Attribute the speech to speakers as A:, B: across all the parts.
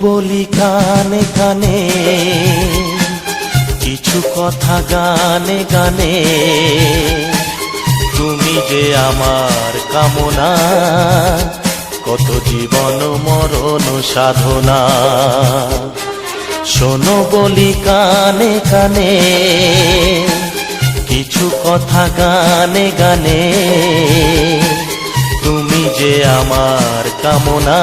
A: বলি কানে কানে, কিছু কথা গানে গানে। তুমি যে আমার কামনা, কত জীবন মরণ সাধনা। শোনো বলি কানে কানে, কিছু কথা গানে গানে। তুমি যে আমার কামনা,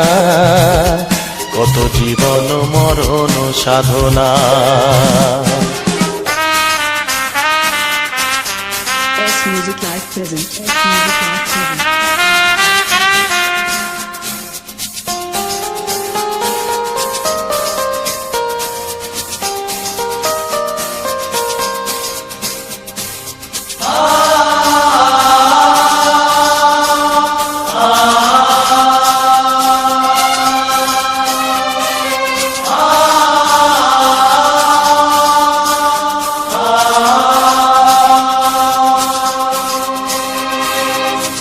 A: কত জীবন মরণ সাধনা।
B: S Music Live present. S Music Live present.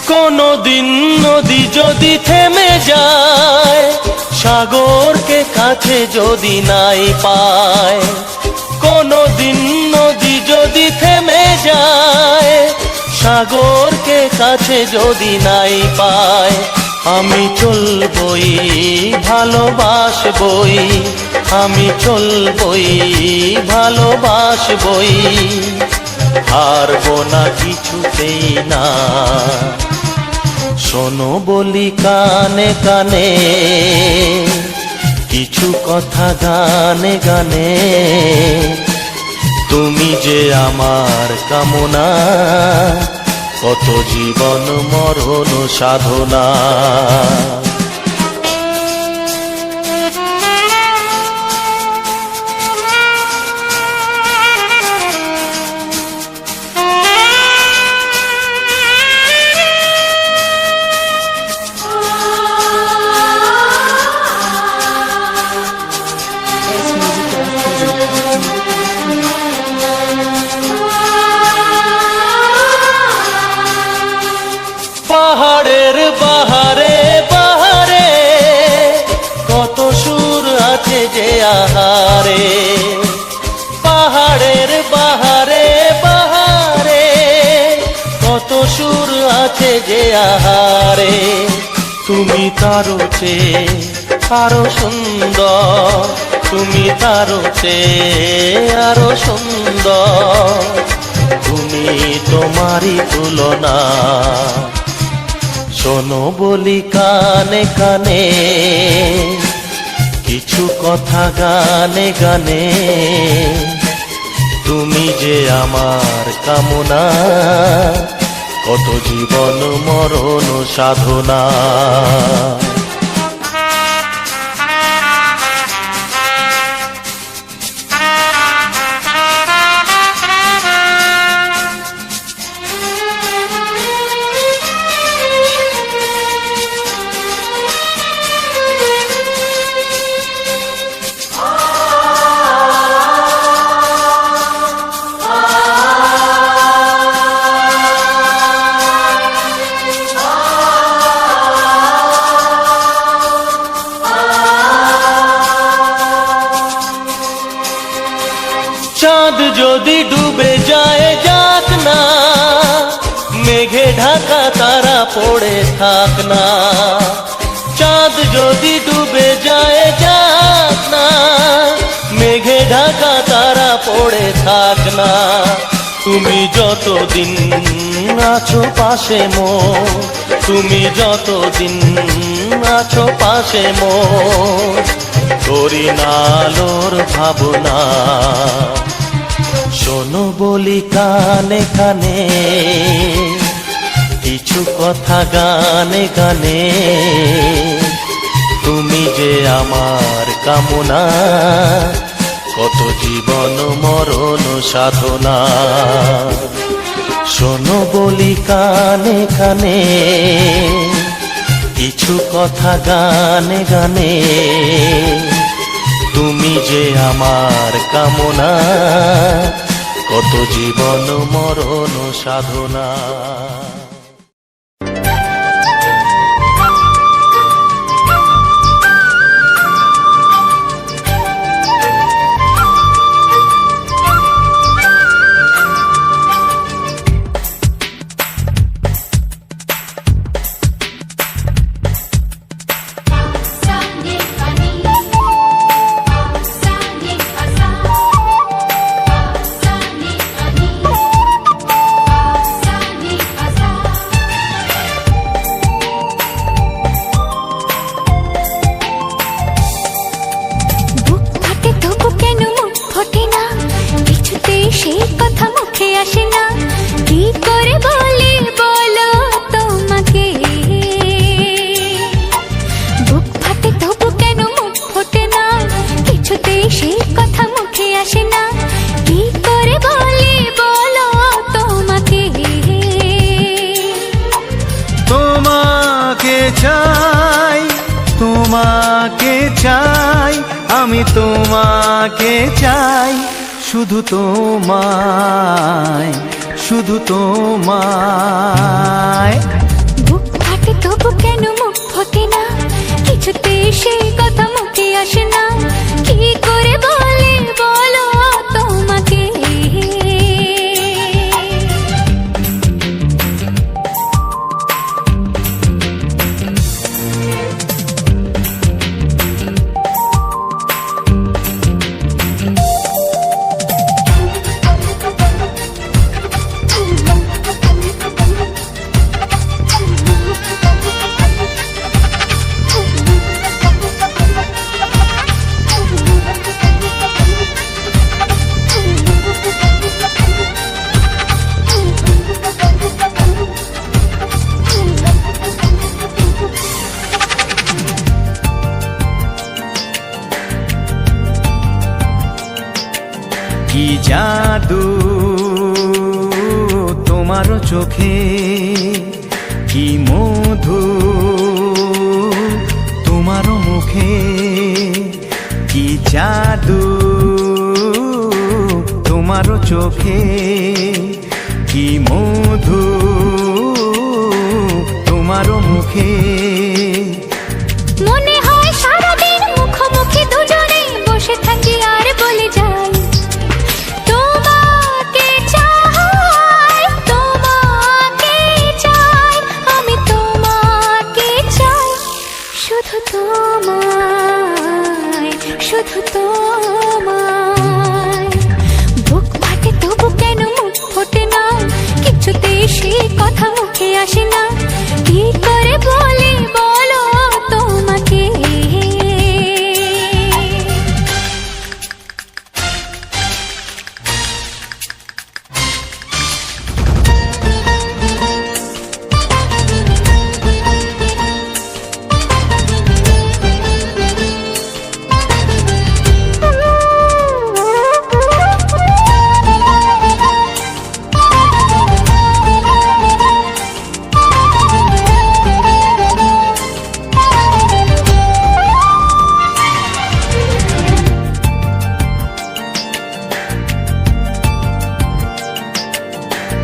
A: কোনদিন নদী যদি থেমে যায়, সাগরকে কাছে যদি নাই পায়। কোনদিন নদী যদি থেমে যায়, সাগরকে কাছে যদি নাই পায়। আমি চলবই ভালোবাসবই, আমি চলবই ভালোবাসবই। হারবো না কিছুতেই না। শোনো বলি কানে কানে, কিছু কথা গানে গানে। তুমি যে আমার কামনা, কত জীবন মরণ সাধনা। পাহাড়ের বাহারে বাহারে, কত সুর আছে যে আহারে। পাহাড়ের বাহারে বাহারে, কত সুর আছে যে আহারে। তুমি তারও চেয়ে আরো সুন্দর, তুমি তারও চেয়ে আরো সুন্দর। তুমি তোমারই তুলনা। শোনো বলি কানে কানে, কিছু কথা গানে গানে। তুমি যে আমার কামনা, কত জীবন মরণ সাধনা। চাঁদ যদি ডুবে যায় যাক না, মেঘে ঢাকা তারা পড়ে থাক না। চাঁদ যদি ডুবে যায় যাক না, মেঘে ঢাকা তারা পড়ে থাক না। তুমি যতদিন আছো পাশে মোর, তুমি যতদিন আছো পাশে মোর। করি না আলোর ভাবনা। শোনো বলি কানে কানে, কিছু কথা গানে গানে। তুমি যে আমার কামনা, কত জীবন মরণ সাধনা। শোনো বলি কানে কানে, কিছু কথা গানে গানে। তুমি যে আমার কামনা, কত জীবন মরণ সাধনা।
C: আমি তোমাকে চাই, শুধু তোমায়, শুধু তোমায়।
D: বুক ফাটে তবু কেন মুখ ফোটে না, কিছুতে সেই কথা মুখে আসে না, কি করে বলে বলো তোমাকে।
C: কি জাদু তোমার চোখে, কি মধু তোমার মুখে, কি জাদু তোমার চোখে, কি মধু তোমার মুখে।
D: মনে হয় সারাদিন মুখোমুখি দুজনে বসে থাকি আর বলে যাই, তোমাকে চাই, তোমাকে চাই, আমি তোমাকে চাই, শুধু তোমায়, শুধু তোমায়। বুক ফাটে তবু কেন মুখ ফোটে না, কিছুতে সে কথা মুখে আসে না, কি করে বলে বলো তোমাকে।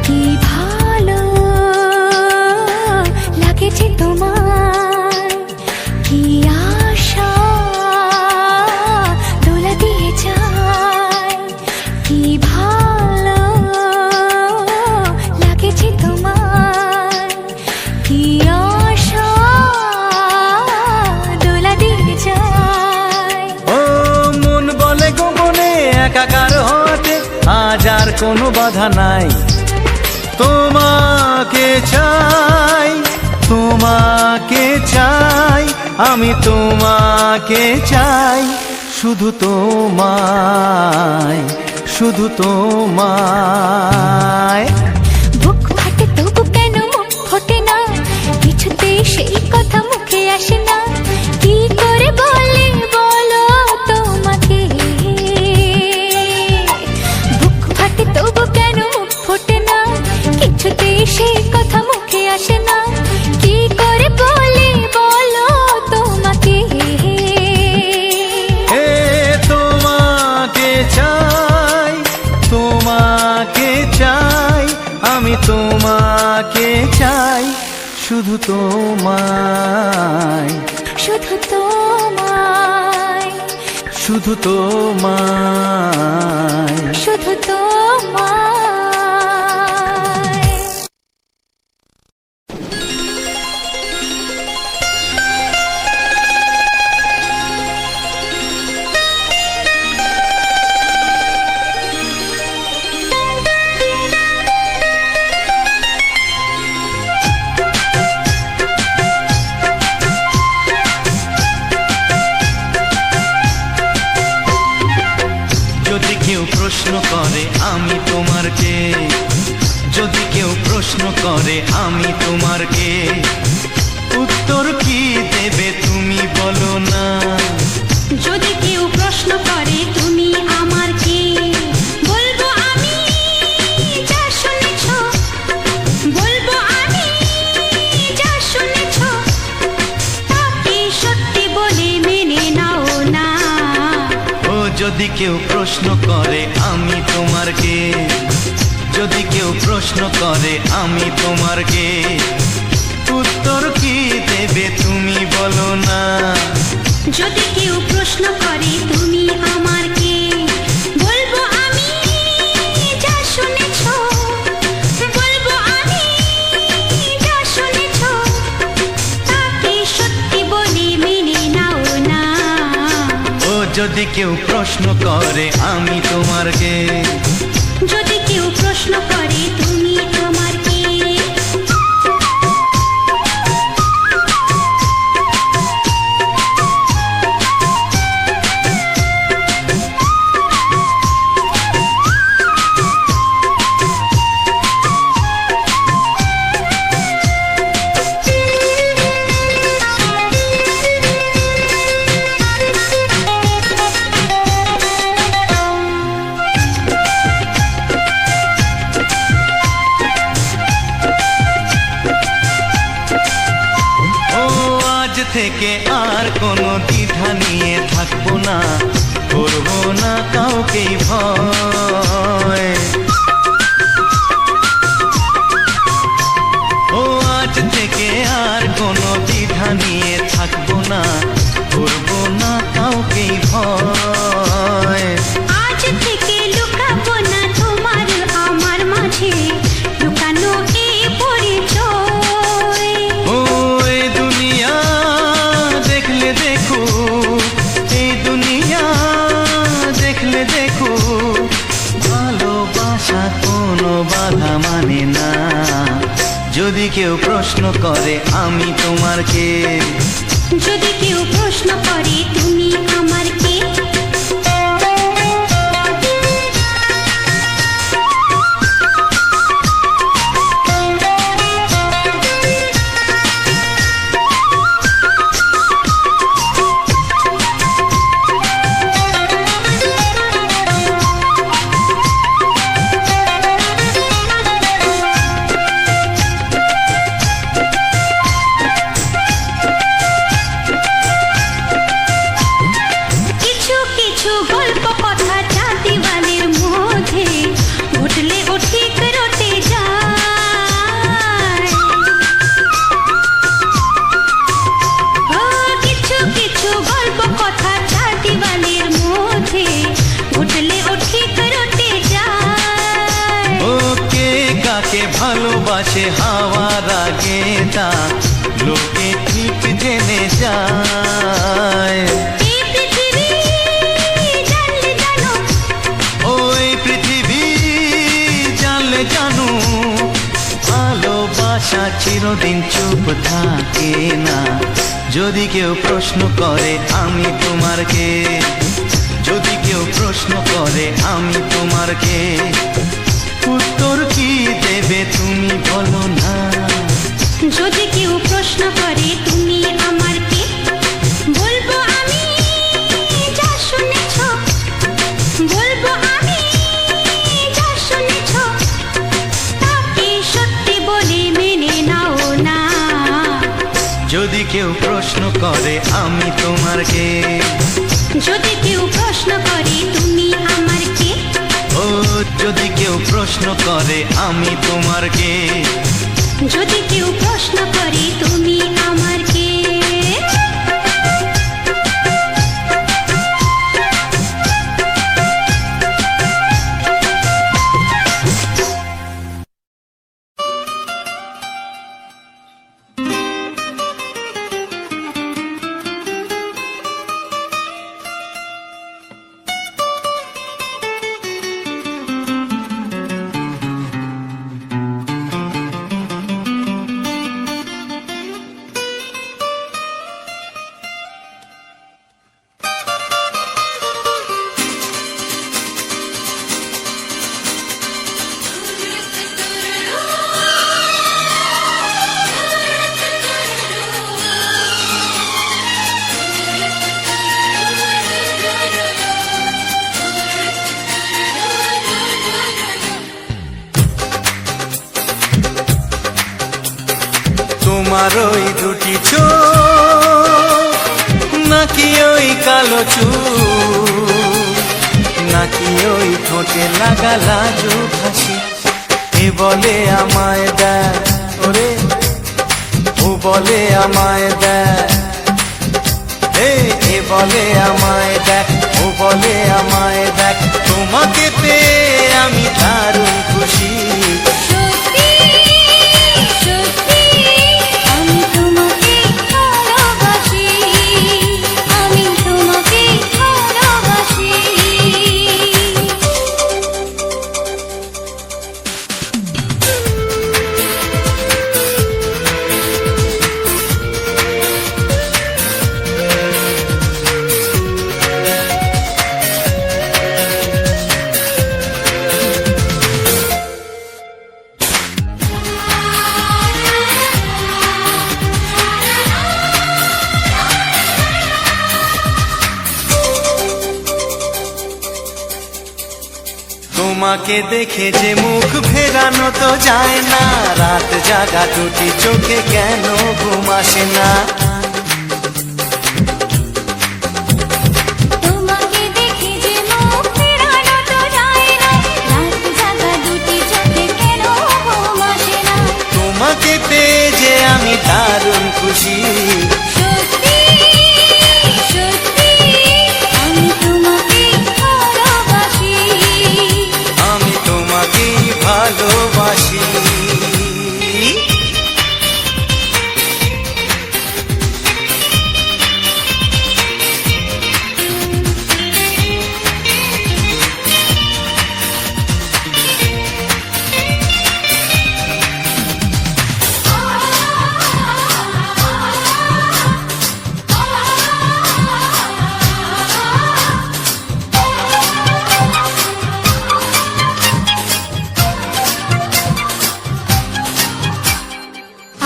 D: কি ভালো লাগেছে তোমার, কি আশা দোলা দিয়ে যায়, কি ভালো লাগেছে তোমার, কি আশা দোলা দিয়ে যায়।
C: ও মন বলে গোপনে একাকার হতে আজ আর কোনো বাধা নাই, তোমাকে চাই, তোমাকে চাই, আমি তোমাকে চাই, শুধু তোমায়, শুধু তোমায়।
D: বুক ফাটে তবু কেন মুখ ফোটে না, কিছুতে সেই কথা মুখে আসে না, কি করে বলে বলো তোমাকে। বুক ফাটে তবু কেন মুখ ফোটে না, কিছুতে সেই কথা মুখে আসে না, কি করে বলে বলো তোমাকে।
C: এ তোমাকে চাই, তোমাকে চাই, আমি তোমাকে চাই, শুধু তোমায়,
D: শুধু তোমায়,
C: শুধু তোমায়।
D: শুধু তোমায়।
C: যদি কেউ প্রশ্ন করে আমি তোমার কে, যদি কেউ প্রশ্ন করে আমি তোমার কে, উত্তর কি দেবে তুমি বলো না।
D: যদি কেউ প্রশ্ন করে তুমি আমার কে, বলবো আমি যা শুনেছ, বলবো আমি যা শুনেছ, তাকে সত্যি বলে মেনে নাও না।
C: যদি কেউ প্রশ্ন করে আমি তোমার কে, যদি কেউ প্রশ্ন করে আমি তোমার কে, উত্তর কি দেবে তুমি বলো না।
D: যদি কেউ প্রশ্ন করে তুমি আমার কে, বলবো আমি যা শুনেছ, বলবো আমি যা শুনেছ, তাকে সত্যি বলে মেনে নাও না।
C: ও যদি কেউ প্রশ্ন করে আমি তোমার কে,
D: যদি কেউ প্রশ্ন করে তুমি আমার কে।
C: থেকে আর কোনো দ্বিধা নিয়ে থাকবো না, করবো না কাউকেই ভয়। ও আজ থেকে আর কোনো দ্বিধা নিয়ে থাকবো না, করবো না কাউকেই ভয়।
D: আজ থেকে লুকাবো না তোমার আমার মাঝে লুকানো এই পরিচয়।
C: ও এই দুনিয়া দেখলে দেখো, এই দুনিয়া দেখলে দেখো, ভালোবাসা কোনো বাধা মানে না। যদি কেউ প্রশ্ন করে আমি তোমার কে,
D: যদি কেউ প্রশ্ন করে তুমি আমার কে।
C: ভালোবাসে হাওয়ার আগে তা লোকে ঠিক জেনে যায়। ওই পৃথিবী জানলে জানো, ভালোবাসা চিরদিন চুপ থাকে না। যদি কেউ প্রশ্ন করে আমি তোমার কে, যদি কেউ প্রশ্ন করে আমি তোমার কে, উত্তর কি দেবে তুমি বলো না।
D: যদি কেউ প্রশ্ন করে তুমি আমার কে, বলবো আমি যা শুনেছ, বলবো আমি যা শুনেছ, তাকে সত্যি বলে মেনে নাও না।
C: যদি কেউ প্রশ্ন করে আমি তোমার কে,
D: যদি কেউ প্রশ্ন করে তুমি আমার কে।
C: ও যদি কেউ প্রশ্ন করে আমি তোমার কে,
D: যদি কেউ প্রশ্ন করে তুমি আমার কে।
C: তোমার ওই দুটি চোখ নাকি ওই কালো চুল, নাকি ওই ঠোঁটে লাগা লাজুক হাসি। এ বলে আমায় দেখ ওরে, ও বলে আমায় দেখ, এ বলে আমায় দেখ, ও বলে আমায় দেখ, তোমাকে পেয়ে আমি দারুণ খুশি।
D: সত্যি সত্যি আমি তোমাকে ভালোবাসি, আমি তোমাকে ভালোবাসি।
C: তোমাকে দেখে যে মুখ ফেরানো তো যায় না, রাত জাগা দুটি চোখে কেন ঘুম আসে না।
D: তোমাকে দেখে যে মুখ ফেরানো তো যায় না, রাত জাগা দুটি চোখে কেন ঘুম আসে না।
C: তোমাকে পেয়ে যে আমি দারুণ খুশি।
D: সত্যি সত্যি আমি তোমাকে ভালোবাসি,
C: আমি তোমাকেই ভালোবাসি।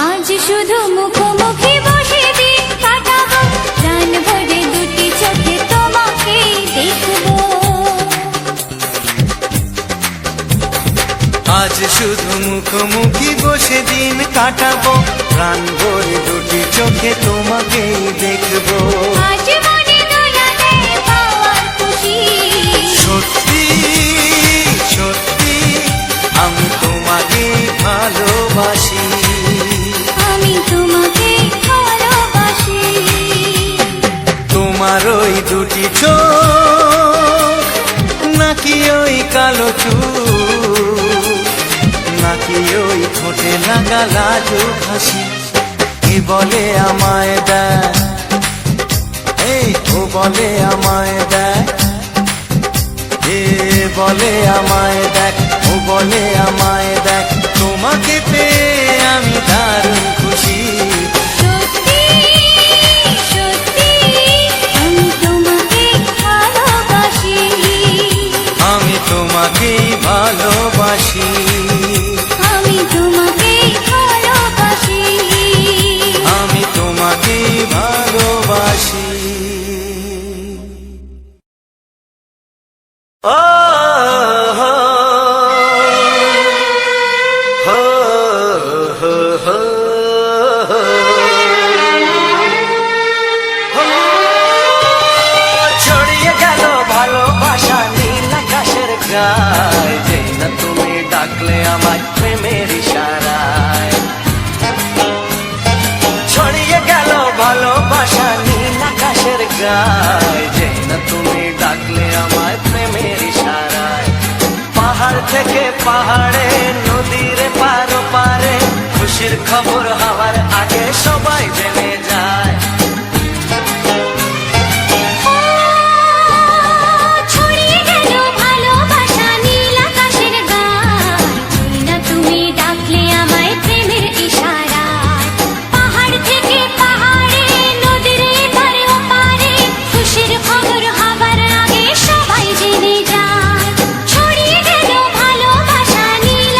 D: আজ শুধু মুখোমুখি বসে দিন কাটাবো, প্রাণ ভরে দুটি চোখে তোমাকে দেখবো।
C: আজ শুধু মুখোমুখি বসে দিন কাটাবো, প্রাণ ভরে দুটি চোখে তোমাকেই দেখবো।
D: আজ মনে দোলাতে পাওয়ার খুশি।
C: সত্যি সত্যি আমি তোমাকেই ভালোবাসি।
D: আমি তোমাকে ভালোবাসি।
C: তোমার ওই দুটি চোখ নাকি ওই কালো চুল, নাকি ওই ঠোঁটে লাগা লাজুক হাসি। এ বলে আমায় দেখ, ও বলে আমায় দেখ, এ বলে আমায় দেখ, ও বলে আমায় দেখ, তোমাকে পেয়ে আমি দারুণ খুশি।
D: সত্যি সত্যি আমি তোমাকে ভালোবাসি,
C: আমি তোমাকেই ভালোবাসি।
D: আমি তোমাকে ভালোবাসি।
C: আমি তোমাকেই ভালোবাসি। ও হো হো হো হো হো। ছড়িয়ে গেল ভালোবাসা নীল আকাশের গায়ে, যেই না তুমি ডাকলে আমায় প্রেমের ইশারায়। ছড়িয়ে গেল ভালোবাসা নীল আকাশের গায়ে, যেই না তুমি ডাকলে আমায় প্রেমের ইশারায়। পাহাড় থেকে পাহাড়ে, নদীর পারো পারে, খুশির খবর হওয়ার আগে সবাই জেনে যায়।
D: ছড়িয়ে গেল ভালোবাসা নীল আকাশের গায়ে, যেই না তুমি ডাকলে আমায় প্রেমের ইশারায়। পাহাড় থেকে পাহাড়ে, নদীর এপারে ওপারে, খুশির খবর হবার আগে সবাই জেনে যায়। ছড়িয়ে গেল ভালোবাসা নীল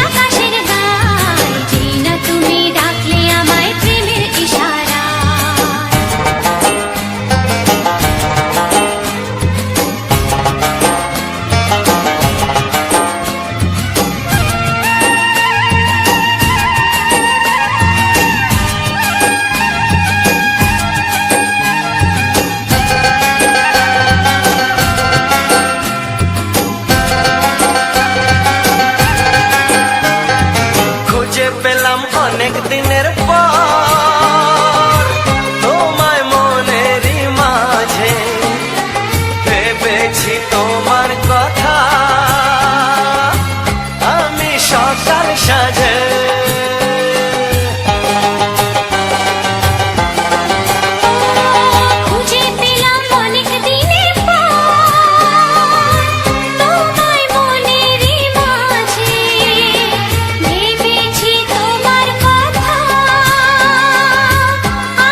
A: অনেক দিনের পর তোমায় মনেরই মাঝে ভেবেছি তোমার কথা আমি সকাল সাজে
D: খুঁজে পেলাম অনেক দিনের পর তোমায় মনেরই মাঝে ভেবেছি তোমার কথা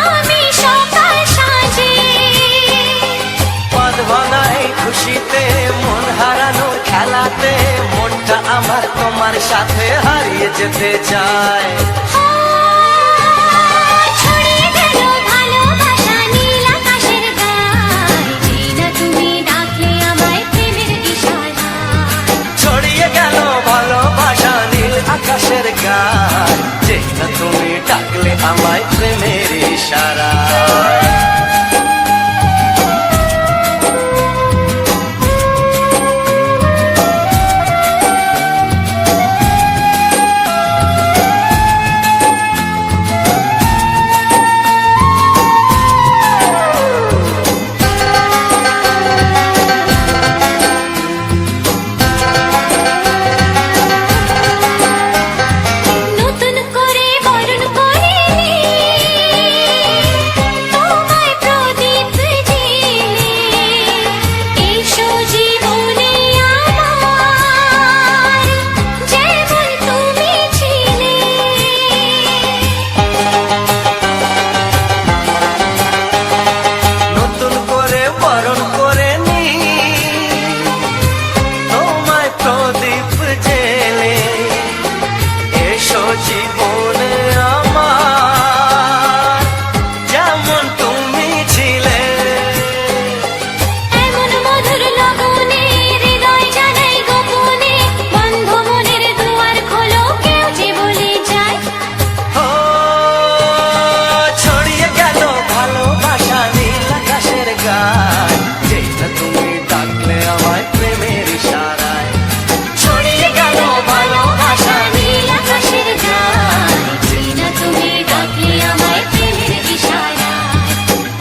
D: আমি সকাল সাজে
A: পদ ভাঙাই খুশিতে মন হারানোর খেলাতে মনটা আমার তোমার সাথে হারিয়ে যেতে চায়
D: ছড়িয়ে গেল ভালোবাসা নীল আকাশের গায়ে যেটা তুমি ডাকলে আমায় প্রেমের ইশারায়
A: ছড়িয়ে গেল ভালোবাসা নীল আকাশের গায় যেটা তুমি ডাকলে আমায় প্রেমের ইশারায়
D: নতুন করে বরণ করে তোমায় প্রদীপ জেলে এসো জীবনে আমার যেমন তুমি ছিলে
A: নতুন করে বরণ করে নি তোমায় প্রদীপ জেলে এসো জীবনে আমার যেমন তুমি ছিলে
D: এমন মধুর লগনে হৃদয় জানাই গোপনে বন্ধ মনের দুয়ার খোলো কেউ যে বলে যায়
A: ও ছড়িয়ে গেল ভালোবাসা নীল আকাশের গায় যেটা তুমি ডাকলে আমায় প্রেমের ইশারায় ছড়িয়ে গেল ভালোবাসা
D: নীল আকাশের গায়ে যেটা তুমি ডাকলে আমায় প্রেমের ইশারায়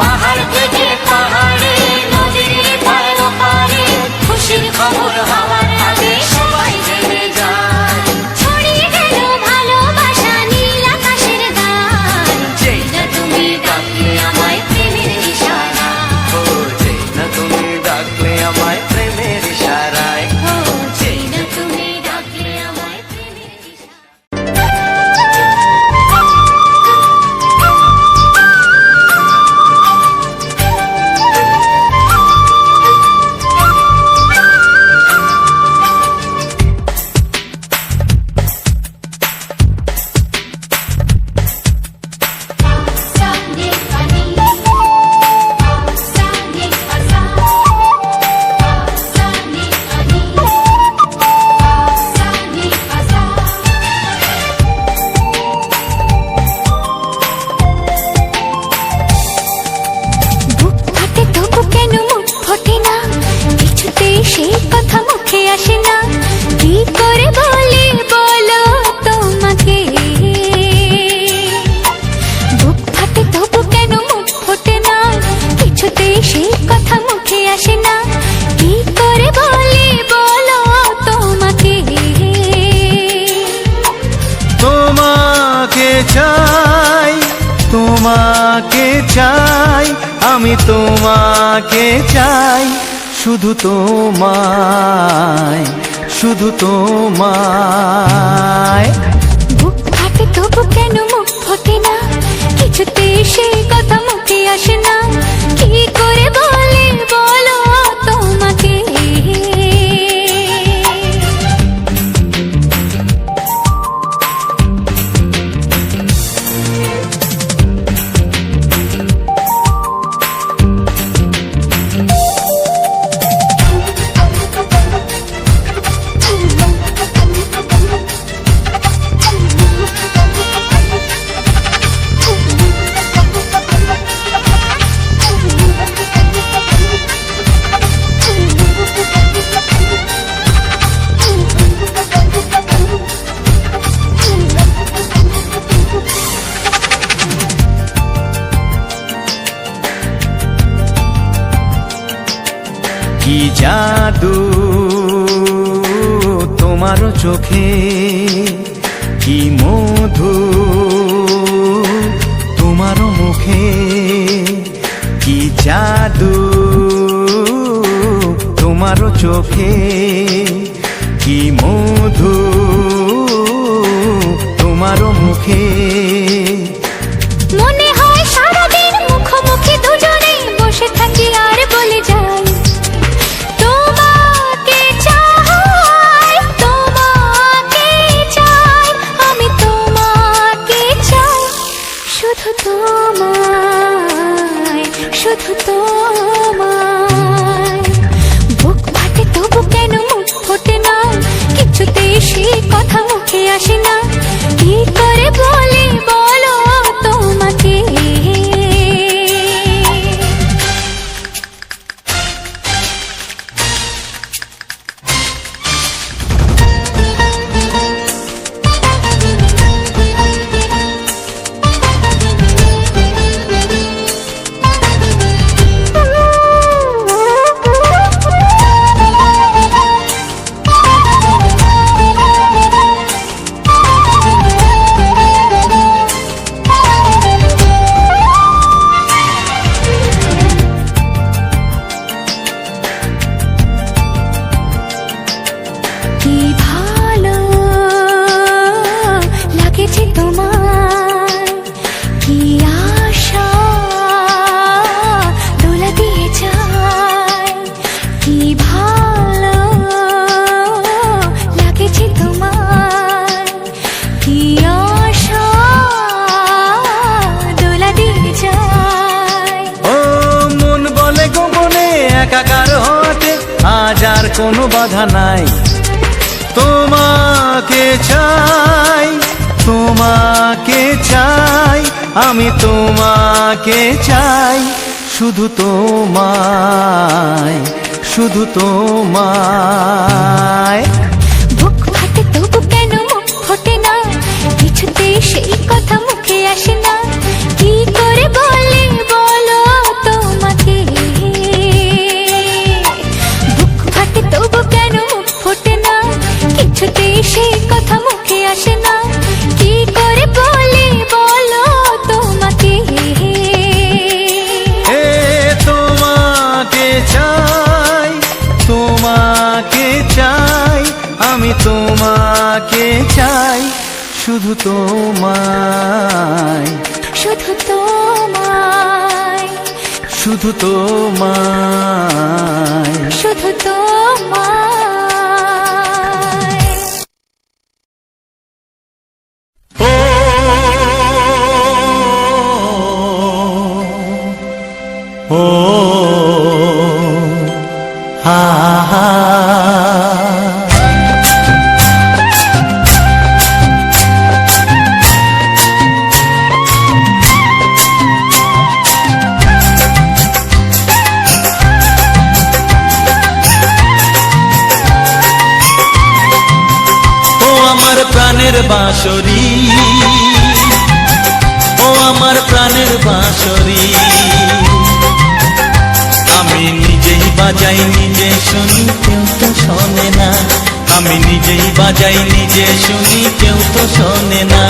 A: পাহাড় থেকে পাহাড়ে নদীর পার পারে খুশির খবর হওয়ার আগে সবাই জেনে যায়
D: ছড়িয়ে গেল ভালোবাসা নীল আকাশের গায়ে
A: যেটা তুমি ডাকলে আমায় প্রেমের ইশারায় ও যেটা তুমি ডাকলে আমায় প্রেমের ইশারায়
D: ও যেটা তুমি ডাকলে আমায় প্রেমের ইশারায় Sunny funny, sunny fasa, sunny funny, sunny fasa. বুক ফাটে তবু কেন মুখ ফোটে না কিছুতে সেই কথা মুখে আসে না কি করে বলি বলো তোমাকে বুক ফাটে তবু কেন মুখ ফোটে না কিছুতে সেই কথা মুখে আসে না কি করে বলি বলো তোমাকে
C: তোমাকে চাই তোমাকে চাই আমি তোমাকে চাই শুধু তোমায় শুধু তোমায়
D: বুক ফাটে তবু কেন মুখ ফোটে না কিছুতে সেই কথা মুখে আসে না কি করে বলি বলো তোমাকে
C: কি জাদু তোমারও চোখে, কি মধু তোমারও মুখে, কি জাদু তোমারও চোখে, কি মধু তোমারও মুখে।
D: মনে হয় সারাদিন মুখোমুখি দুজনে বসে থাকি আর বলে যাই তোমাকে চাই, তোমাকে চাই, আমি তোমাকে চাই, শুধু তোমায়, শুধু তোমায়। বুক ফাটে তবু কেন মুখ ফোটে না, কিছুতেই সেই কথা মুখে আসে না, কি করে বলি বলো তোমাকে। কি ভালো লাগেছে তোমার, কি আশা দোলা দিয়ে যায়, কি ভালো লাগেছে তোমার, কি আশা দোলা দিয়ে যায়।
C: ও মন বলে গোপনে একাকার হতে আজ আর কোনো বাধা নাই, তোমাকে চাই, তোমাকে চাই, আমি তোমাকে চাই, শুধু তোমায়, শুধু তোমায়।
D: বুক ফাটে তবু কেন মুখ ফোটে না, কিছুতেই সেই কথা মুখে আসে না, কি করে বলি বলো তোমাকে। বুক ফাটে তবু কেন মুখ ফোটে না, কিছুতেই সেই কথা মুখে আসে না, কি করে বলি বলো তোমাকে।
C: এ তোমাকে চাই, তোমাকে চাই, আমি তোমাকে চাই, শুধু তোমায়,
D: শুধু তোমায়,
C: শুধু তোমায়।
D: শুধু তোমায়।
C: ও ও হা হা। প্রাণের বাঁশরি, ও আমার প্রাণের বাঁশরি, আমি নিজেই বাজাই নিজে শুনি কেউ তো শোনে না, আমি নিজেই বাজাই নিজে শুনি কেউ তো শোনে না।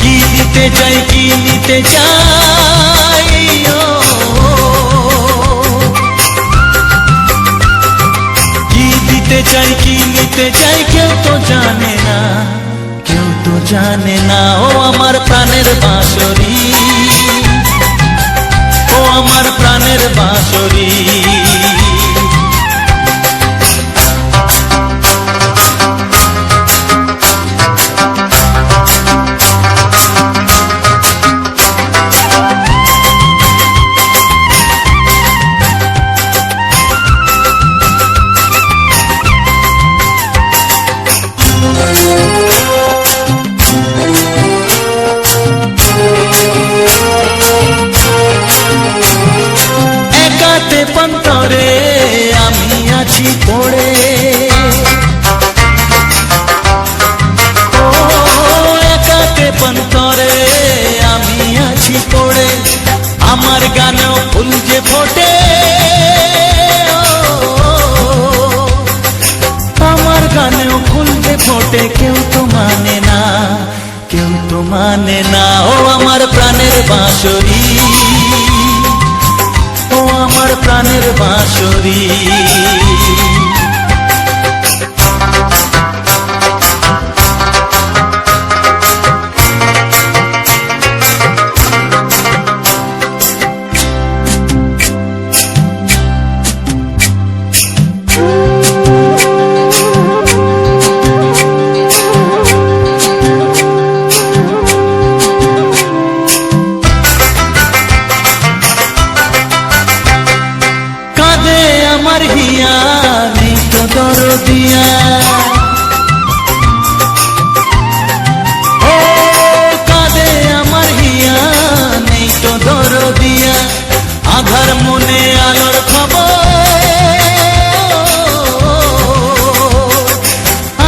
C: কি দিতে চাই কি নিতে চাই, কি দিতে চাই কি নিতে চাই, কেউ তো জানে না, কেউ তো জানে না। ও আমার প্রাণের বাঁশরি, ও আমার প্রাণের বাঁশরি। তো মানে না। ও আমার প্রাণের বাঁশরি, ও আমার প্রাণের বাঁশরি। আমার হিয়া নেই তো দরদিয়া, ও কাঁদে আমার হিয়া নেই তো দরদিয়া। আধার মনে আলোর খবর,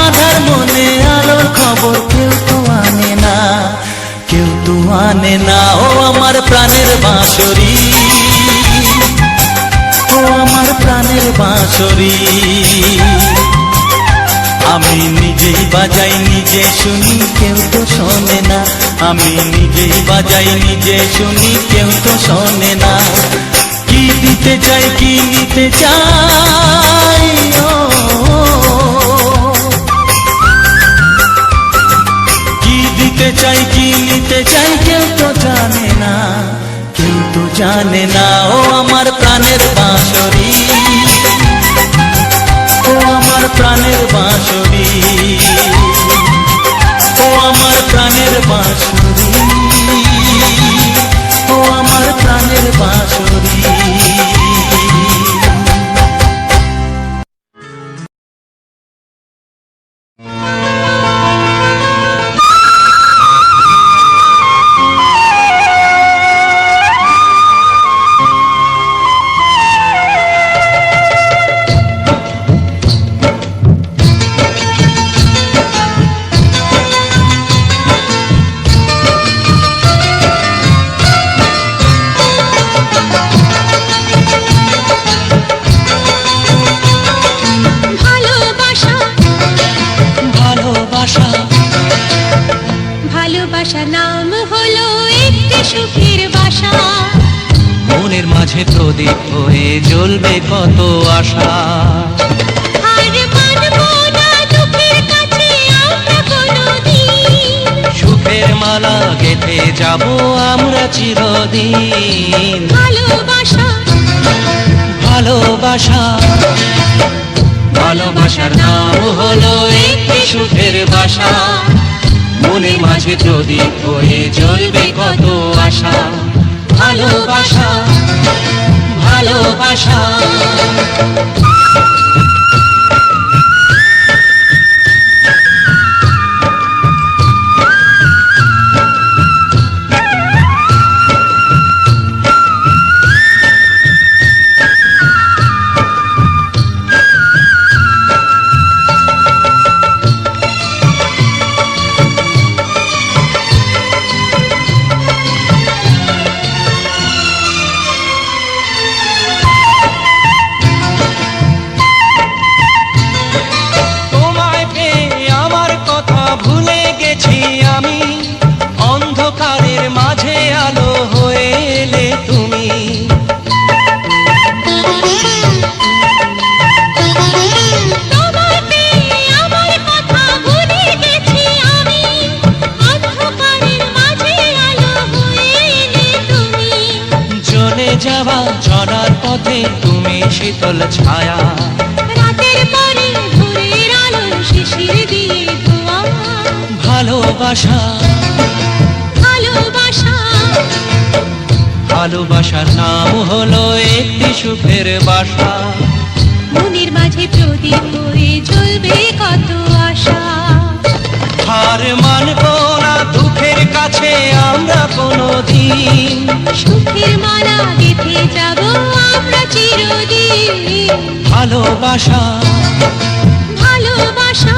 C: আধার মনে আলোর খবর কেউ তো আনে না, কেউ তো আনে না। ও আমার প্রাণের বাঁশরি, ও আমার প্রাণের বাঁশরি। আমি নিজেই বাজাই নিজে শুনি, কেউ তো শোনে না। আমি নিজেই বাজাই নিজে শুনি, কেউ তো শোনে না। কি দিতে চাই কি নিতে চাই, ও কি দিতে চাই কি নিতে চাই কেউ তো জানে না, কেউ তো জানে না। ও আমার প্রাণের বাঁশরি, ও আমার প্রাণের বাঁশরি, ও আমার প্রাণের বাঁশরি, ও আমার প্রাণের বাঁশরি।
D: ভালোবাসা নাম হলো একটি সুখের বাসা,
C: মনের মাঝে প্রদীপ হয়ে জ্বলবে কত আশা।
D: আর মানবো না দুঃখের কাছে আমরা কোনোদিন,
C: সুখের মালা গেঁথে যাব আমরা চিরদিন।
D: ভালোবাসা
C: ভালোবাসা, ভালোবাসার নাম হলো একটি সুখের বাসা, মনের মাঝে প্রদীপ হয়ে জ্বলবে কত আশা। ভালোবাসা ভালোবাসা। আমি অন্ধকারের মাঝে আলো হয়ে এলে তুমি,
D: তোমায় পেয়ে আমার কথা ভুলে গেছি আমি, অন্ধকারের মাঝে আলো হয়ে এলে তুমি।
C: জ্বলে যাওয়া ঝরার পথে তুমি শীতল ছায়া,
D: রাতের পরে ভোরের আলো শিশির দিয়ে ধোয়া।
C: ভালোবাসা
D: ভালোবাসা,
C: ভালোবাসার নাম হলো একটি সুখের বাসা,
D: মনের মাঝে প্রদীপ হয়ে জ্বলবে কত আশা।
C: হার মানবো না দুঃখের কাছে আমরা কোনোদিন,
D: সুখের মালা গেঁথে যাব আমরা চিরদিন।
C: ভালোবাসা
D: ভালোবাসা,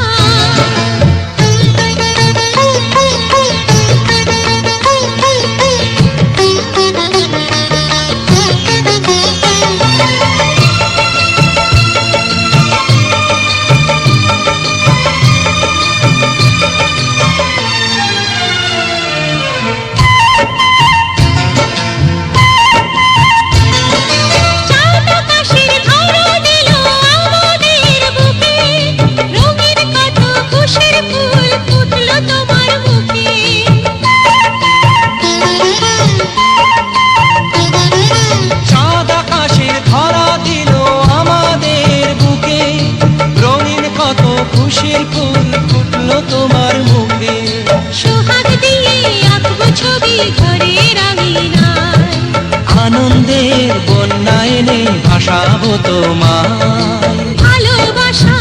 C: তোমায়
D: ভালোবাসা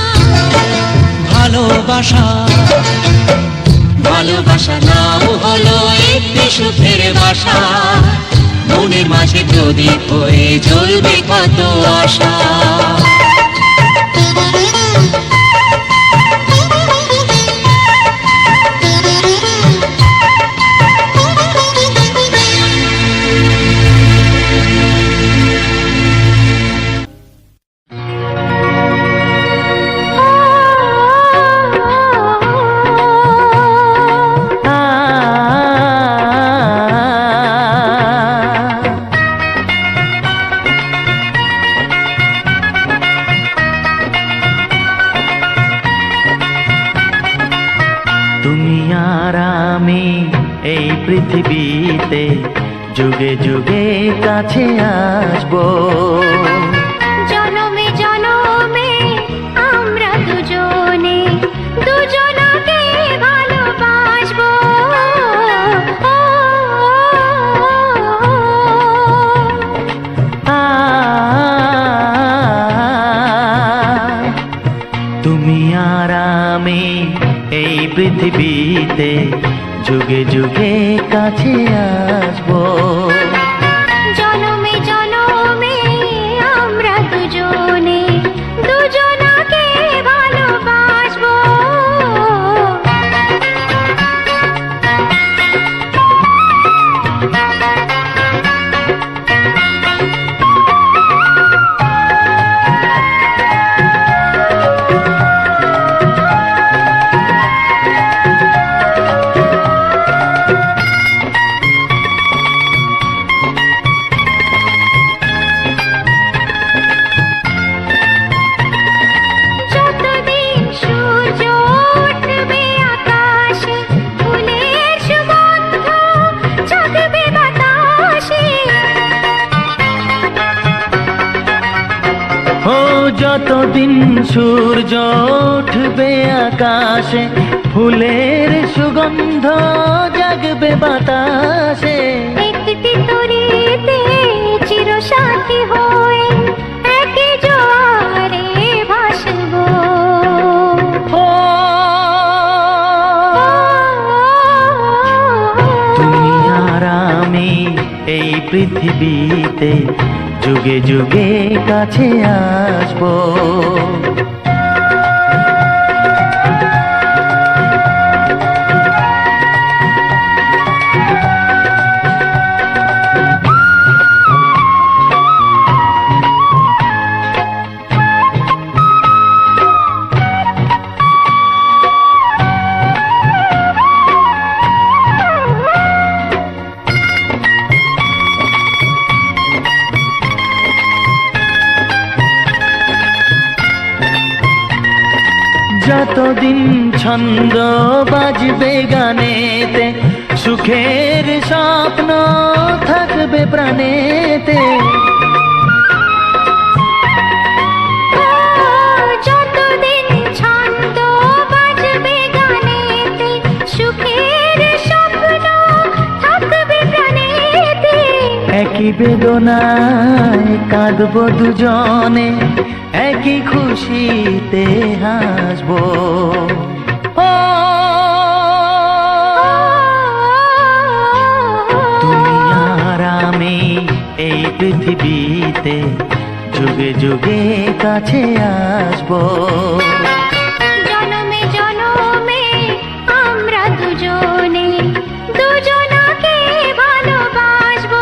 C: ভালোবাসা
A: ভালোবাসা নাম হলো একটি সুখের বাসা, মনের মাঝে প্রদীপ হয়ে জ্বলবে কত আশা।
C: তুমি আর আমি এই পৃথিবীতে যুগে যুগে কাছে আসবো।
D: জনমে জনমে আমরা দুজনে দুজনকে ভালোবাসবো।
C: তুমি আর আমি এই পৃথিবীতে যুগে যুগে কাছে আসবো।
D: জনমে জনমে আমরা দুজনে দুজনকে ভালোবাসবো। যতদিন সূর্য উঠবে আকাশে, ফুলের সুগন্ধ জাগবে বাতাসে।
C: ও যতদিন সূর্য উঠবে আকাশে, ফুলের সুগন্ধ জাগবে বাতাসে।
D: একটি তরিতে চিরসাথী হয়ে একই জোয়ারে ভাসবো।
C: ও তুমি আর আমি এই পৃথিবীতে যুগে যুগে কাছে আসবো। যতদিন ছন্দ বাজবে গানেতে, সুখের স্বপ্ন থাকবে প্রাণেতে।
D: যতদিন ছন্দ বাজবে গানেতে, সুখের স্বপ্ন থাকবে প্রাণেতে।
C: একই বেদনায় কাঁদবো দুজনে, একই খুশিতে হাসবো। ও তুমি আর আমি এই পৃথিবীতে যুগে যুগে কাছে আসবো।
D: জনমে জনমে আমরা দুজনে দুজনকে ভালোবাসবো।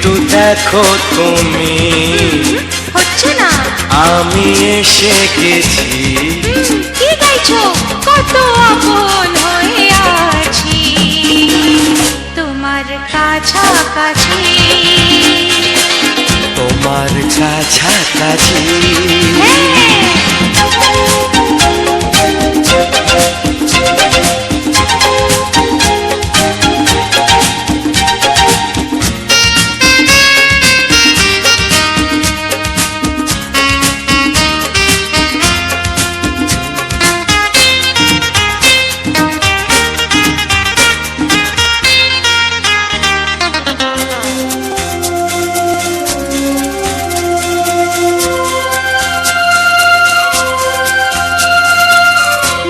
C: একটু দেখো তুমি,
D: হচ্ছে না।
C: আমি এসে গেছি।
D: কি গাইছো? কত আপন হয়ে আছি তোমার কাছাকাছি,
C: তোমার কাছাকাছি।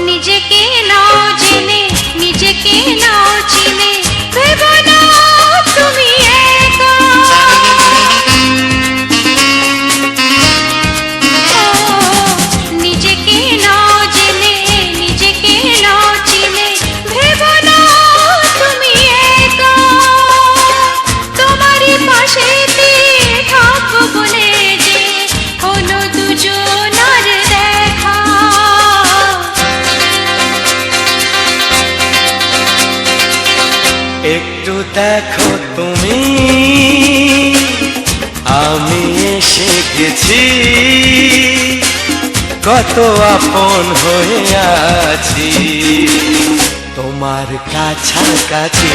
D: নিজেকে নাও জেনে, নিজেকে নাও চিনে, ভেবো না তুমি একা। নিজেকে নাও জেনে, নিজেকে নাও চিনে, ভেবো না তুমি একা। তোমারই পাশেতে থাকবো বলে যে হলো দুজনার দেখা।
C: একটু দেখো তুমি, আমি এসে গেছি। কত আপন হয়ে আছি তোমার কাছাকাছি।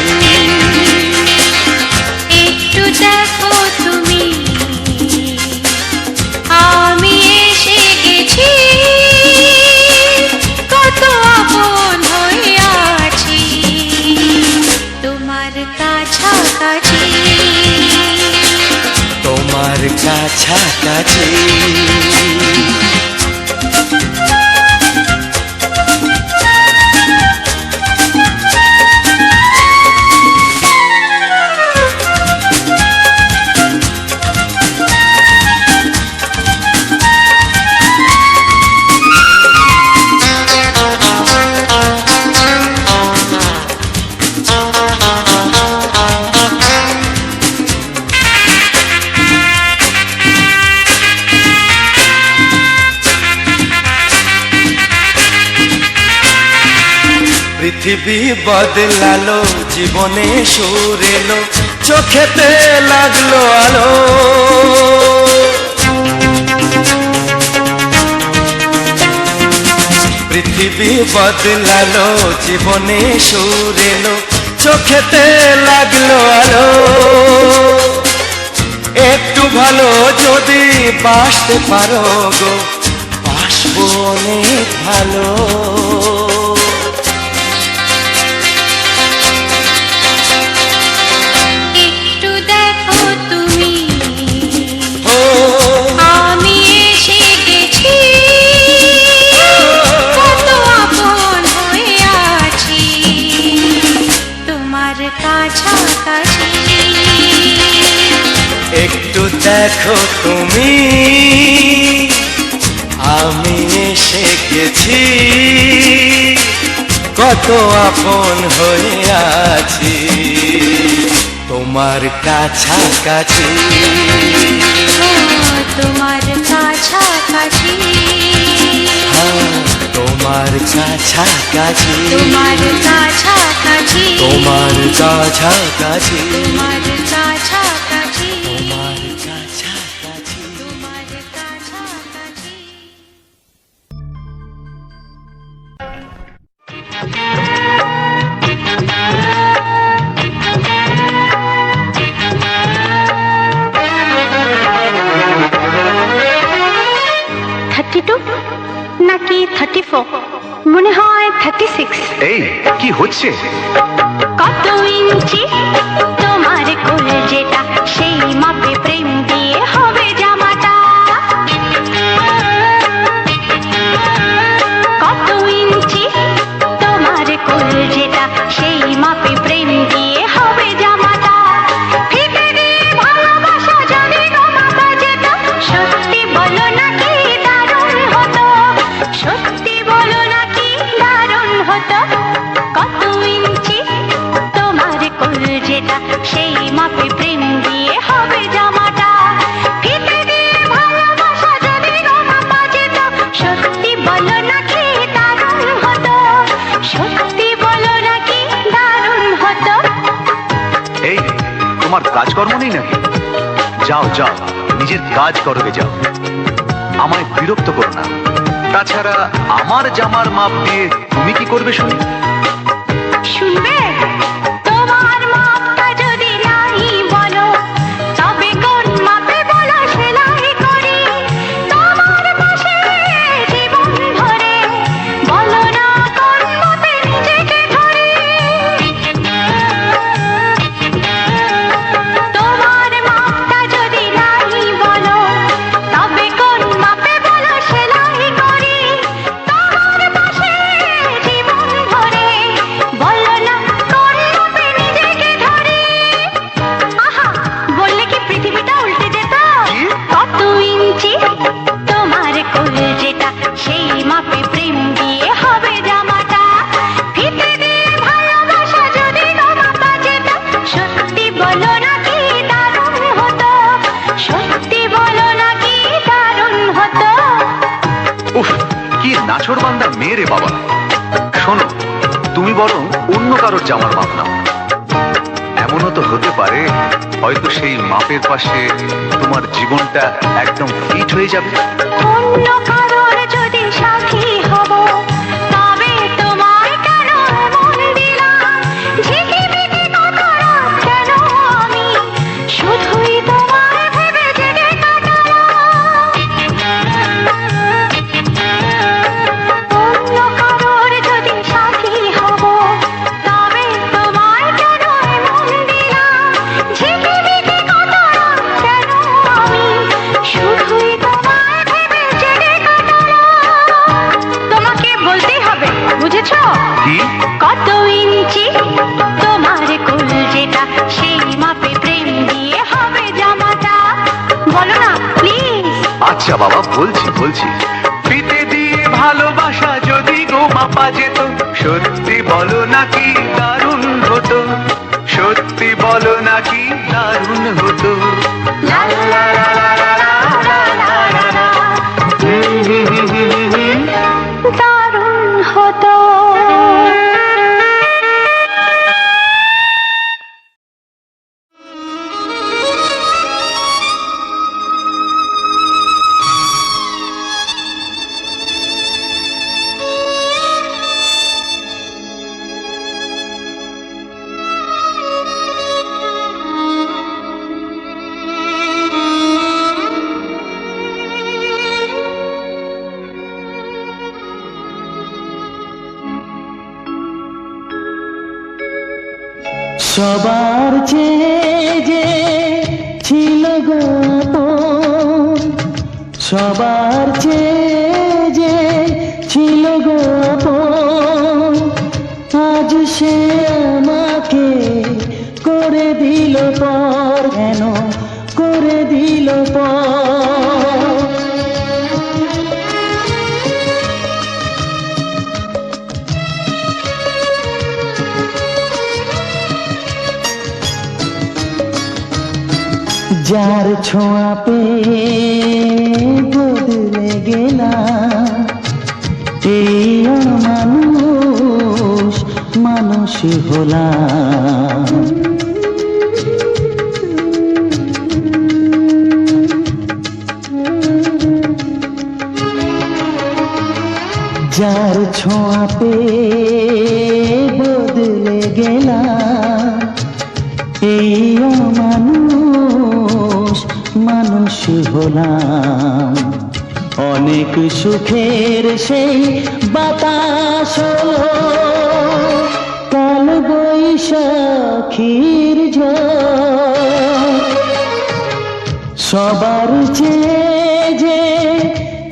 D: একটু দেখো তুমি, আমি এসে গেছি। কত আপন হয়ে আছি তোমার কাছাকাছি,
C: তোমার কাছাকাছি। পৃথিবী বদলালো, জীবনে সুর এলো, চোখেতে লাগলো আলো। পৃথিবী বদলালো, জীবনে সুর এলো, চোখেতে লাগলো আলো। একটু ভালো যদি বাসতে পারো গো, বাসবো অনেক ভালো।
D: একটু দেখো তুমি,
C: ও
D: আমি এসে গেছি। কত আপন হয়ে আছি তোমার কাছাকাছি।
C: একটু দেখো তুমি, আমি এসে গেছি। কত আপন হয়ে আছি তোমার কাছাকাছি,
D: তোমার কাছাকাছি,
C: তোমার কাছাকাছি,
D: তোমার কাছাকাছি,
C: তোমার কাছাকাছি,
D: তোমার কাছাকাছি,
C: তোমার কাছাকাছি।
D: তোমার কাছাকাছি।
E: নাকি 34, মনে হয় 36।
F: এই কি হচ্ছে?
E: কত ইঞ্চি তোমার কোল যেটা, সেই মাপে প্রেম দিয়ে হবে জামাটা। কত ইঞ্চি তোমার কোল যেটা, সেই মাপে প্রেম দিয়ে হবে জামাটা। ফিতে দিয়ে ভালোবাসা যদি তোমাকে যেটা, সত্যি বলো নাকি দারুণ হতো, সত্যি বলো নাকি দারুণ হতো। কত ইঞ্চি তোমার কোল যেটা, সেই মাপে প্রেম দিয়ে হবে
F: যাও যাও, নিজের কাজ করবে যাও, আমায় বিরক্ত করো না। তাছাড়া আমার জামার মাপ দিয়ে তুমি কি করবে শুনি?
E: শুনবে তোমার মাপটা যদি নাই বলো তবে কোন মাপে বলো সেলাই করি তোমার পাশে জীবন ভরে বলো না কোন মাপে নিজেকে ধরি তোমার মাপটা যদি নাই বলো তবে কোন মাপে বলো সেলাই করি তোমার পাশে জীবন ভরে বলো না কোন মাপে নিজেকে ধরি আহা বললে কি পৃথিবীটা উল্টে যেত কত ইঞ্চি তোমার কোল যেটা সেই মাপে প্রেম দিয়ে হবে জামাটা ফিতে দিয়ে ভালোবাসা যদি মাপা যেত সত্যি বলো না কি দারুণ হতো সত্যি বলো না কি দারুণ হতো
F: উফ, কি নাছোড়বান্দা মেয়ে রে বাবা। শোনো, তুমি বরং অন্য কারোর জামার মাপ নাও। এমনও তো হতে পারে হয়তো সেই মাপের পাশে তোমার জীবনটা একদম ফিট হয়ে যাবে।
E: অন্য কারোর যদি সাথী হব তবে তোমায় কেন মন দিলাম ঝিকিমিকি কত রাত কেন আমি শুধুই তোমায় ভেবে জেগে কাটালাম অন্য কারোর যদি সাথী হব তবে তোমায় কেন মন দিলাম ঝিকিমিকি কত রাত কেন আমি শুধুই তোমায় ভেবে জেগে কাটালাম তোমাকে বলতেই হবে বুঝেছো
F: কি?
E: কত ইঞ্চি তোমার কোল যেটা সেই মাপে প্রেম দিয়ে হবে জামাটা বলো না প্লিজ
F: আচ্ছা বাবা, বলছি বলছি। ফিতে দিয়ে ভালোবাসা যদি গো মাপা যেত সত্যি বলো নাকি দারুণ হতো সত্যি বলো নাকি দারুণ হতো।
E: লা লা লা লা লা লা লা লা লা লা। দারুণ হতো
G: সবার চেয়ে যে ছিল গো আপন, সবার চেয়ে যে ছিল গো আপন, আজ সে আমাকে করে দিল পর, কেন করে দিল পর। যার ছোঁয়া পেয়ে বদলে গেলাম, এই মানুষ মানুষ হলাম। যার ছোঁয়া পেয়ে বদলে গেলাম, এই মানুষ মানুষ হলাম। অনেক সুখের সেই বাতাস কাল বৈশাখীর ঝড়, সবার চেয়ে যে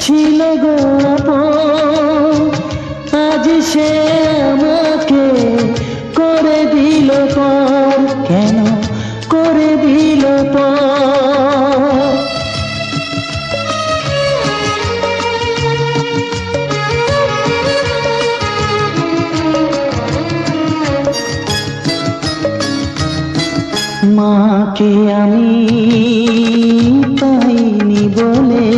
G: ছিল গো আপন, আজ সে আমাকে করে দিল পর, কেন করে দিল পর। মাকে আমি পাইনি বলে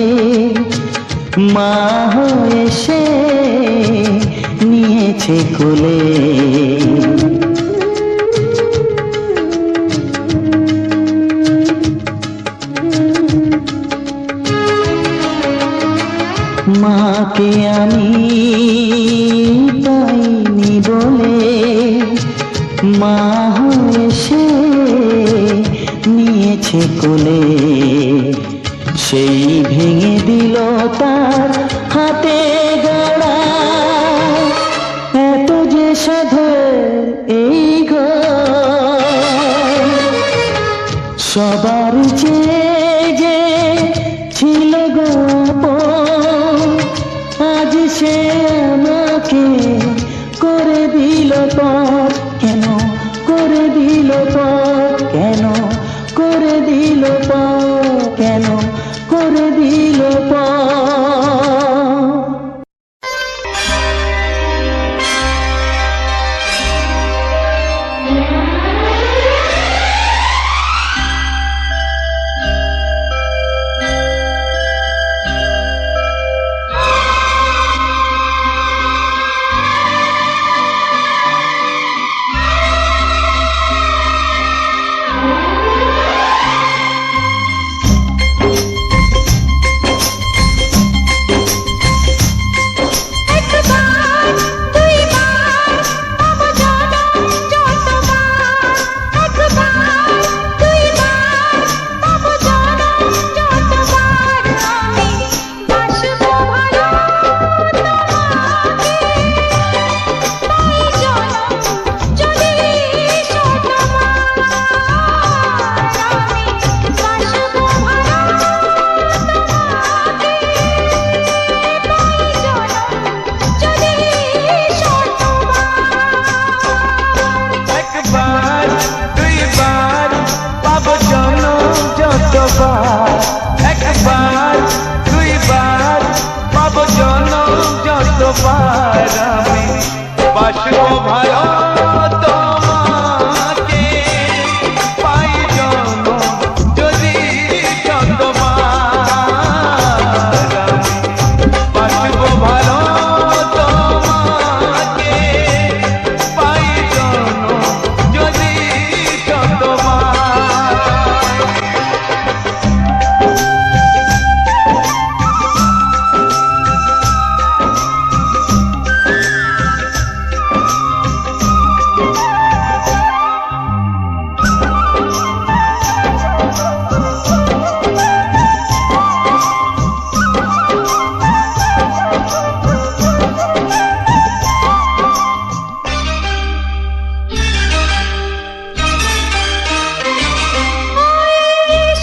G: মা হয়ে সে নিয়েছে কোলে। মাকে আমি পাইনি বলে মা হয়ে সে নিয়েছে কোলে, সেই ভেঙে দিল তার হাতে গড়া এত যে সাধের এই ঘর। সবার যে ছিল গো আপন, আজ সে আমাকে করে দিল পর। কেন করে দিল পর, কেন করে দিল পর, কেন করে দিল পর।
D: একবার দুইবার পাবো জনম যতবার, একবার দুইবার পাবো জনম যতবার। আমি বাসবো ভালো তোমাকে, পাই জনম যদি শতবার। আমি বাসবো ভালো তোমাকে, পাই জনম যদি শতবার।
C: একবার দুইবার পাবো জনম যতবার, একবার দুইবার পাবো জনম যতবার। আমি বাসবো ভালো তোমাকে, পাই জনম যদি শতবার। আমি বাসবো ভালো তোমাকে, পাই জনম যদি শতবার।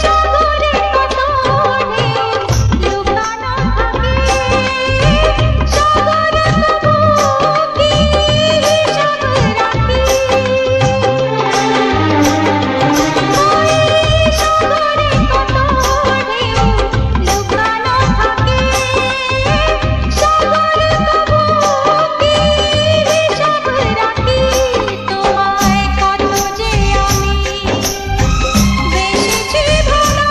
D: সাগরে কত ঢেউ লুকানো থাকে, সাগর তবু কি হিসাব রাখে। সাগরে কত ঢেউ লুকানো থাকে, সাগর তবু কি হিসাব রাখে। তোমায় কত যে আমি বেশেছি ভালো,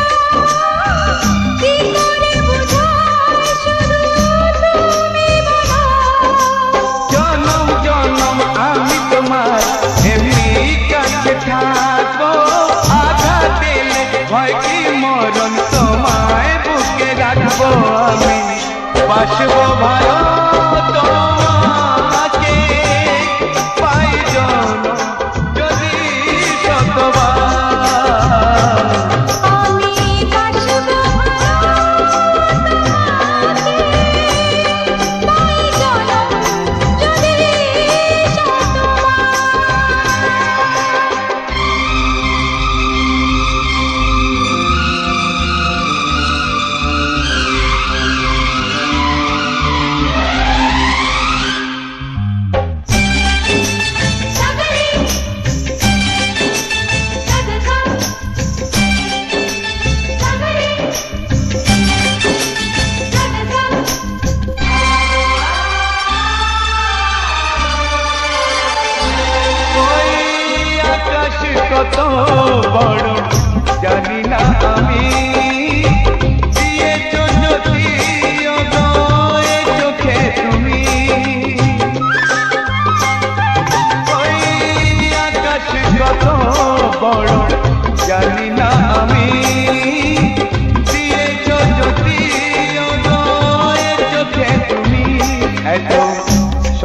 D: কি করে বুঝাই শুধু তুমি বলো।
C: জনম জনম আমি তোমার এমনি কাছে থাকবো, আঘাত দিলে ভয় কি মরণ তোমায় বুকে রাখবো। আমি বাসবো ভালো তোমাকে, পাই জনম যদি শতবার।
D: আমি বাসবো ভালো তোমাকে, পাই জনম যদি শতবার।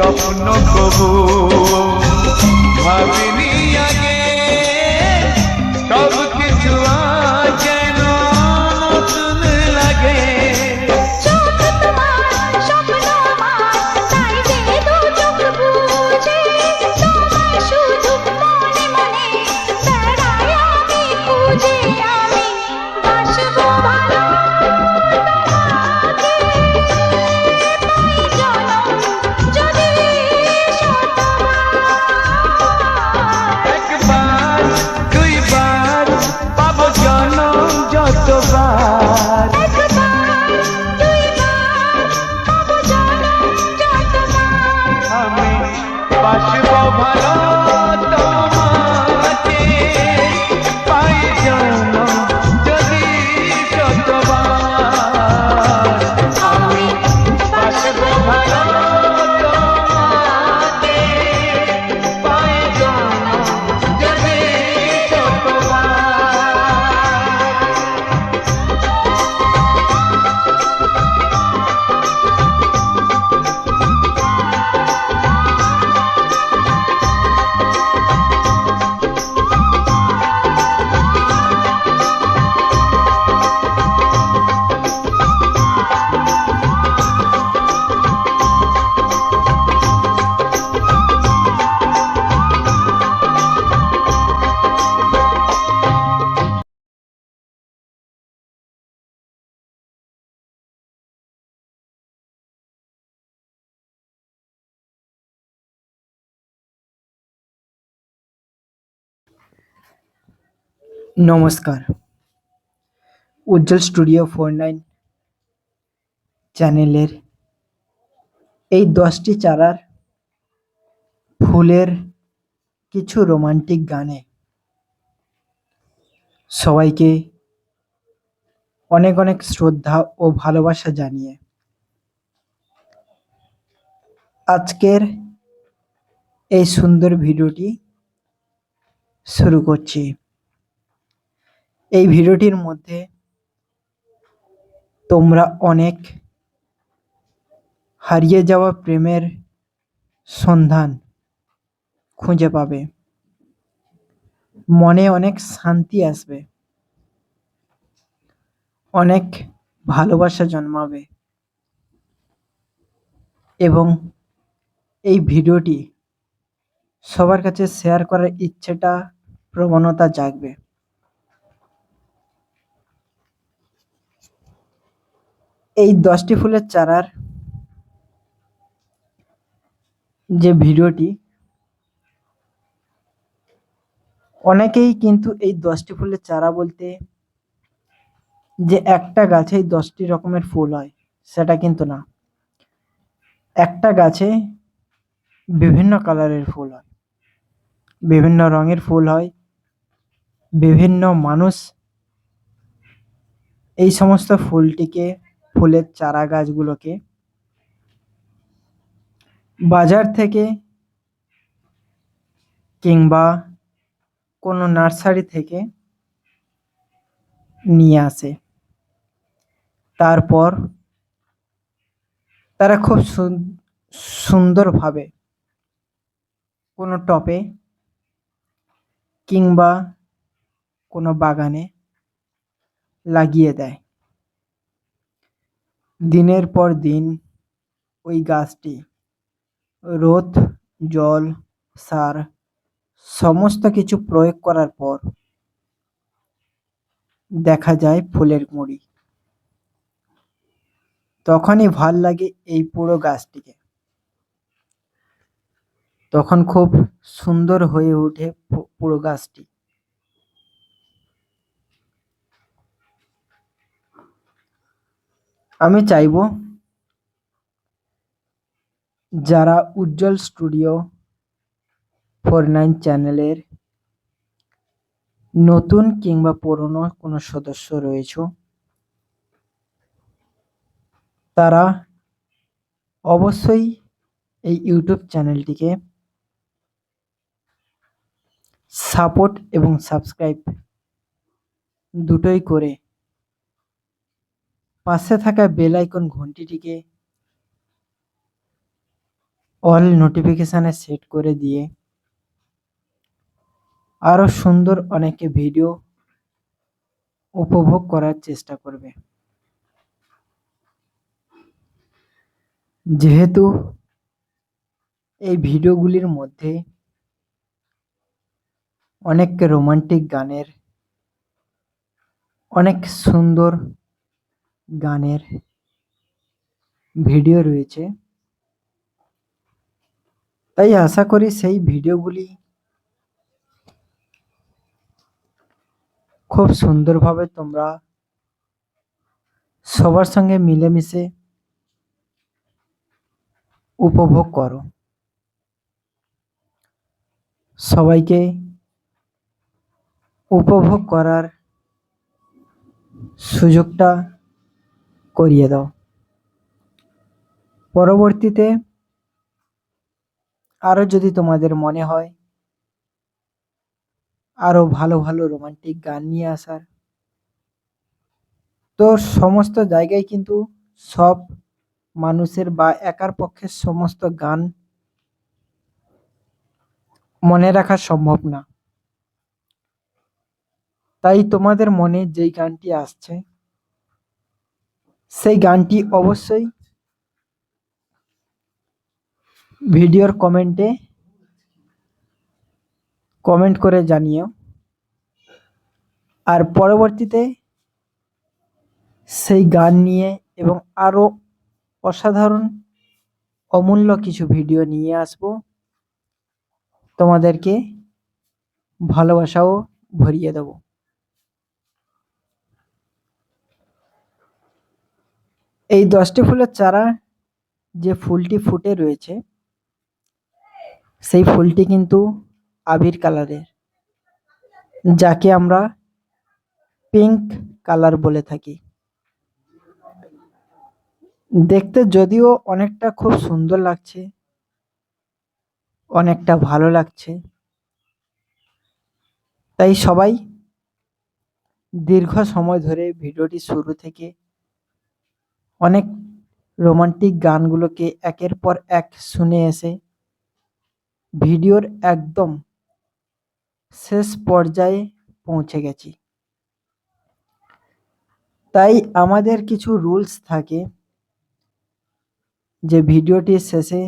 C: স্বপ্ন কবু ভাবিনি আগে সব কিছু আজ যেন নতুন লাগে
E: চোখ তোমার স্বপ্ন আমার তাই যে দু চোখ বুঝে তোমায় শুধু মনে মনে বেড়াই আমি খুঁজে আমি বাসবো ভালো তোমাকে পাই জনম যদি শতবার
C: একবার দুইবার পাবো জনম যতবার
E: একবার দুইবার পাবো জনম যতবার
C: আমি বাসবো ভালো তোমাকে পাই জনম যদি শতবার
E: আমি বাসবো ভালো
C: তোমাকে পাই জনম যদি শতবার
H: নমস্কার, উজ্জ্বল স্টুডিও 49 চ্যানেলের এই 10টি চারার ফুলের কিছু রোমান্টিক গানে সবাইকে অনেক অনেক শ্রদ্ধা ও ভালোবাসা জানিয়ে আজকের এই সুন্দর ভিডিওটি শুরু করছি। এই ভিডিওটির মধ্যে তোমরা অনেক হারিয়ে যাওয়া প্রেমের সন্ধান খুঁজে পাবে, মনে অনেক শান্তি আসবে, অনেক ভালোবাসা জন্মাবে এবং এই ভিডিওটি সবার কাছে শেয়ার করার ইচ্ছেটা প্রবণতা জাগবে। এই 10টি ফুলের চারার যে ভিডিওটি, অনেকেই কিন্তু এই 10টি ফুলের চারা বলতে যে একটা গাছেই 10টি রকমের ফুল হয় সেটা কিন্তু না। একটা গাছে বিভিন্ন কালারের ফুল হয়, বিভিন্ন রঙের ফুল হয়, বিভিন্ন মানুষ এই সমস্ত ফুলের চারা গাছগুলোকে বাজার থেকে কিংবা কোনো নার্সারি থেকে নিয়ে আসে। তারপর তারা খুব সুন্দরভাবে কোনো টবে কিংবা কোনো বাগানে লাগিয়ে দেয়। দিনের পর দিন ওই গাছটি রোদ, জল, সার সমস্ত কিছু প্রয়োগ করার পর দেখা যায় ফুলের কুঁড়ি। তখনই ভাল লাগে এই পুরো গাছটিকে, তখন খুব সুন্দর হয়ে ওঠে পুরো গাছটি। আমি চাইবো যারা উজ্জ্বল স্টুডিও 49 চ্যানেলের নতুন কিংবা পুরনো কোনো সদস্য রয়েছে, তারা অবশ্যই এই ইউটিউব চ্যানেলটিকে সাপোর্ট এবং সাবস্ক্রাইব দুটোই করে পাশে থাকা বেল আইকন ঘন্টিটিকে অল নোটিফিকেশানে সেট করে দিয়ে আরো সুন্দর অনেকে ভিডিও উপভোগ করার চেষ্টা করবে। যেহেতু এই ভিডিওগুলির মধ্যে অনেক রোমান্টিক গানের, অনেক সুন্দর গানের ভিডিও রয়েছে, তাই আশা করি সেই ভিডিওগুলি খুব সুন্দরভাবে তোমরা সবার সঙ্গে মিলেমিশে উপভোগ করো। সবাইকে উপভোগ করার সুযোগটা করিয়ে দাও। পরবর্তীতে আরো যদি তোমাদের মনে হয় আরো ভালো ভালো রোমান্টিক গান নিয়ে আসার, তো সমস্ত জায়গায় কিন্তু সব মানুষের বা একার পক্ষে সমস্ত গান মনে রাখা সম্ভব না। তাই তোমাদের মনে যেই গানটি আসছে সেই গানটি অবশ্যই ভিডিওর কমেন্টে কমেন্ট করে জানিও। আর পরবর্তীতে সেই গান নিয়ে এবং আরো অসাধারণ অমূল্য কিছু ভিডিও নিয়ে আসব, তোমাদেরকে ভালোবাসাও ভরিয়ে দেব। এই 10টি ফুলের চারা যে ফুলটি ফুটে রয়েছে সেই ফুলটি কিন্তু আবির কালারের, যাকে আমরা পিঙ্ক কালার বলে থাকি। দেখতে যদিও অনেকটা খুব সুন্দর লাগছে, অনেকটা ভালো লাগছে, তাই সবাই দীর্ঘ সময় ধরে ভিডিওটি শুরু থেকে অনেক রোমান্টিক গানগুলোকে একের পর এক শুনে এসে ভিডিওর একদম শেষ পর্যায়ে পৌঁছে গেছি। তাই আমাদের কিছু রুলস থাকে যে ভিডিওটির শেষে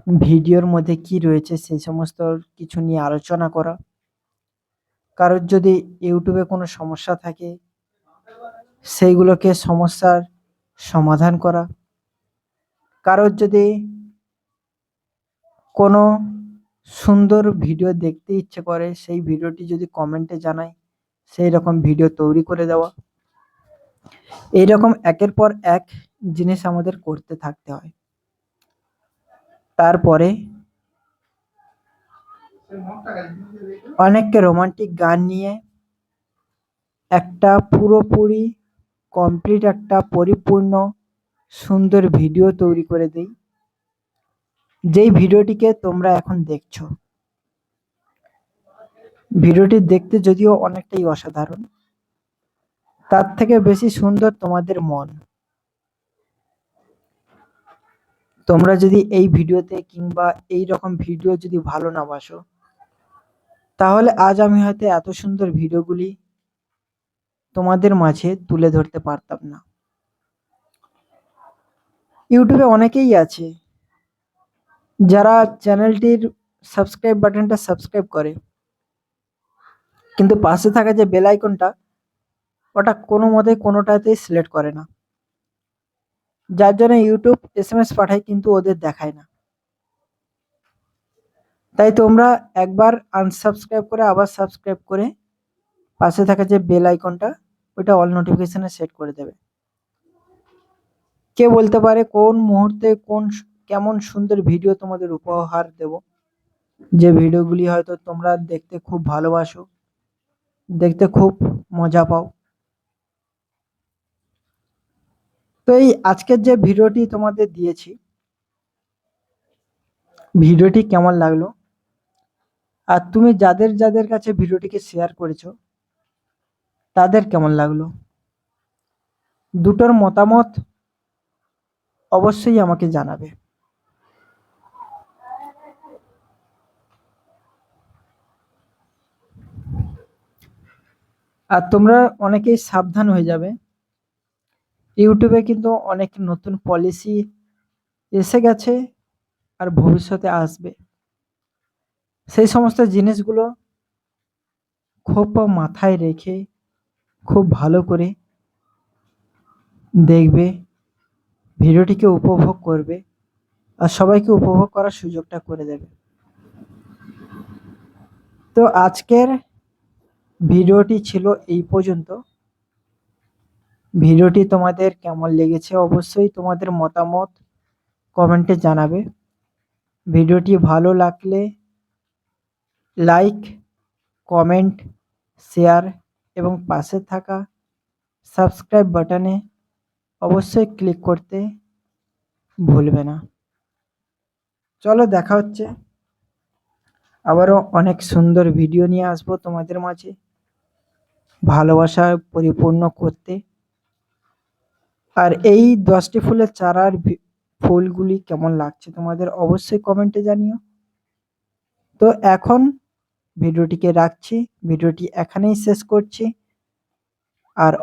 H: ভিডিওর মধ্যে কি রয়েছে সেই সমস্ত কিছু নিয়ে আলোচনা করা, কারোর যদি ইউটিউবে কোনো সমস্যা থাকে সেইগুলোকে সমস্যার সমাধান করা, কারোর যদি কোনো সুন্দর ভিডিও দেখতে ইচ্ছে করে সেই ভিডিওটি যদি কমেন্টে জানায় সেই রকম ভিডিও তৈরি করে দেওয়া। এইরকম একের পর এক জিনিস আমাদের করতে থাকতে হয়। তারপরে অনেককে রোমান্টিক গান নিয়ে একটা পুরোপুরি কমপ্লিট একটা পরিপূর্ণ সুন্দর ভিডিও তৈরি করে দেই, যেই ভিডিওটিকে তোমরা এখন দেখছো। ভিডিওটি দেখতে যদিও অনেকটাই অসাধারণ, তার থেকে বেশি সুন্দর তোমাদের মন। তোমরা যদি এই ভিডিওতে কিংবা এই রকম ভিডিও যদি ভালো না বাসো, তাহলে আজ আমি হয়তো এত সুন্দর ভিডিওগুলি তোমাদের মাঝে তুলে ধরতে পারতাম না। ইউটিউবে অনেকেই আছে যারা চ্যানেলটির সাবস্ক্রাইব বাটনটা সাবস্ক্রাইব করে, কিন্তু পাশে থাকা যে বেল আইকনটা ওটা কোনো মতে কোনোটাতেই সিলেক্ট করে না, যার জন্য ইউটিউব এসএমএস পাঠায় কিন্তু ওদের দেখায় না। তাই তোমরা একবার আনসাবস্ক্রাইব করে আবার সাবস্ক্রাইব করে পাশে থাকা যে বেল আইকনটা ওটা অল নোটিফিকেশনে সেট করে দেবে। কে বলতে পারে কোন মুহূর্তে কেমন সুন্দর ভিডিও তোমাদের উপহার দেব, যে ভিডিওগুলি হয়তো তোমরা দেখতে খুব ভালোবাসো, দেখতে খুব মজা পাও। তো এই আজকের যে ভিডিওটি তোমাদের দিয়েছি, ভিডিওটি কেমন লাগলো আর তুমি যাদের যাদের কাছে ভিডিওটিকে শেয়ার করেছো তাদের কেমন লাগলো, দুটোর মতামত অবশ্যই আমাকে জানাবে। আর তোমরা অনেকেই সাবধান হয়ে যাবে, ইউটিউবে কিন্তু অনেক নতুন পলিসি এসে গেছে আর ভবিষ্যতে আসবে। সেই সমস্ত জিনিসগুলো খুব মাথায় রেখে খুব ভালো করে দেখবে, ভিডিওটিকে উপভোগ করবে আর সবাইকে উপভোগ করার সুযোগটা করে দেবে। তো আজকের ভিডিওটি ছিল এই পর্যন্ত। ভিডিওটি তোমাদের কেমন লেগেছে অবশ্যই তোমাদের মতামত কমেন্টে জানাবে। ভিডিওটি ভালো লাগলে লাইক, কমেন্ট, শেয়ার এবং পাশে থাকা সাবস্ক্রাইব বাটনে অবশ্যই ক্লিক করতে ভুলবে না। চলো দেখা হচ্ছে, আবারও অনেক সুন্দর ভিডিও নিয়ে আসবো তোমাদের মাঝে ভালোবাসা পরিপূর্ণ করতে। আর এই 10টি ফুলের চারার ফুলগুলি কেমন লাগছে তোমাদের অবশ্যই কমেন্টে জানিও। তো এখন ভিডিওটিকে রাখছি, ভিডিওটি এখানেই শেষ করছি। আর